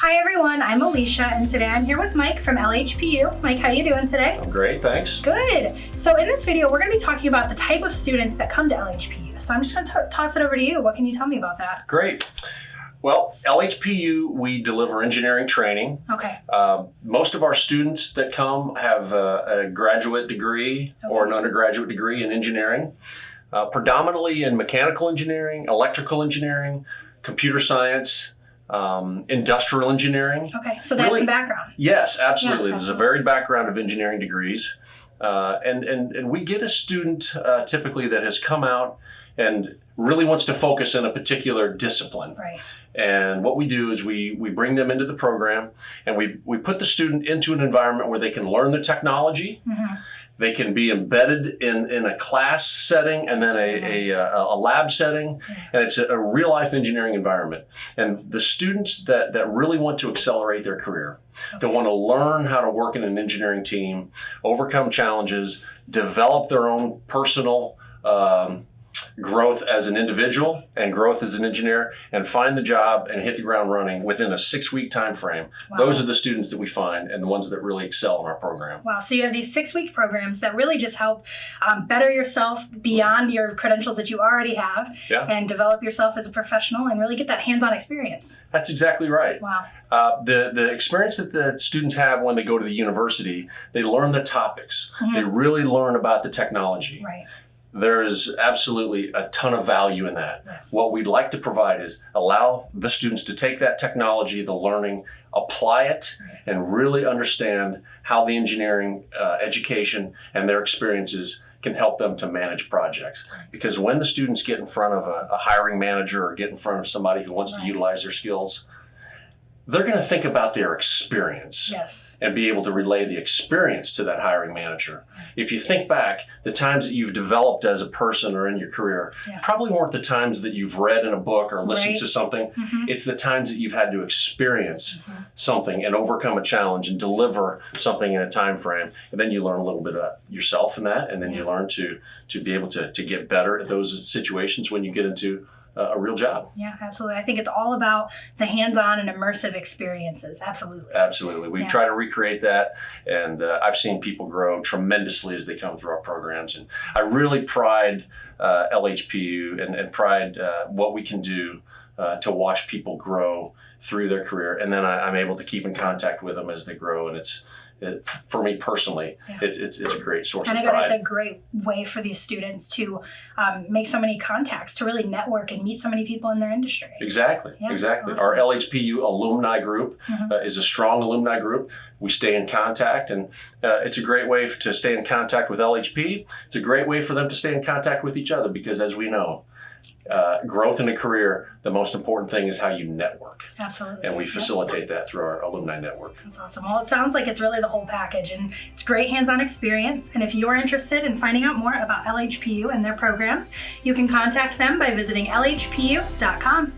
Hi everyone, I'm Alicia, and today I'm here with Mike from LHPU. Mike, how you doing today? I'm great, thanks. Good. So in this video, we're going to be talking about the type of students that come to LHPU. So I'm just going to toss it over to you. What can you tell me about that? Great. Well, LHPU, we deliver engineering training. Okay. Most of our students that come have a graduate degree or an undergraduate degree in engineering, predominantly in mechanical engineering, electrical engineering, computer science, industrial engineering. Okay, so they have some background. Yes, absolutely. Yeah, There's a varied background of engineering degrees. And we get a student typically that has come out and really wants to focus in a particular discipline. Right. And what we do is we bring them into the program and we put the student into an environment where they can learn the technology. Mm-hmm. They can be embedded in a class setting and then a lab setting. Yeah. And it's a real life engineering environment. And the students that really want to accelerate their career, that want to learn how to work in an engineering team, overcome challenges, develop their own personal growth as an individual and growth as an engineer, and find the job and hit the ground running within a 6-week time frame. Wow. Those are the students that we find and the ones that really excel in our program. Wow, so you have these 6-week programs that really just help better yourself beyond your credentials that you already have, and develop yourself as a professional and really get that hands-on experience. That's exactly right. Wow. The experience that the students have when they go to the university, they learn the topics. Mm-hmm. They really learn about the technology. Right. There is absolutely a ton of value in that. Yes. What we'd like to provide is allow the students to take that technology, the learning, apply it, and really understand how the engineering education and their experiences can help them to manage projects. Because when the students get in front of a hiring manager or get in front of somebody who wants to utilize their skills, they're going to think about their experience and be able to relay the experience to that hiring manager. If you think back, the times that you've developed as a person or in your career probably weren't the times that you've read in a book or listened to something. Mm-hmm. It's the times that you've had to experience something and overcome a challenge and deliver something in a time frame. And then you learn a little bit about yourself in that, and then you learn to be able to get better at those situations when you get into a real job. Yeah, absolutely. I think it's all about the hands-on and immersive experiences. Absolutely. Absolutely. We try to recreate that, and I've seen people grow tremendously as they come through our programs. And I really pride LHPU and pride what we can do to watch people grow through their career. And then I'm able to keep in contact with them as they grow. And for me personally, it's a great source of pride. And I bet it's a great way for these students to make so many contacts, to really network and meet so many people in their industry. Exactly, exactly. Awesome. Our LHPU alumni group is a strong alumni group. We stay in contact, and it's a great way to stay in contact with LHP. It's a great way for them to stay in contact with each other, because as we know, growth in a career, the most important thing is how you network. Absolutely. And we facilitate that through our alumni network. That's awesome. Well, it sounds like it's really the whole package, and it's great hands-on experience. And if you're interested in finding out more about LHPU and their programs, you can contact them by visiting lhpu.com.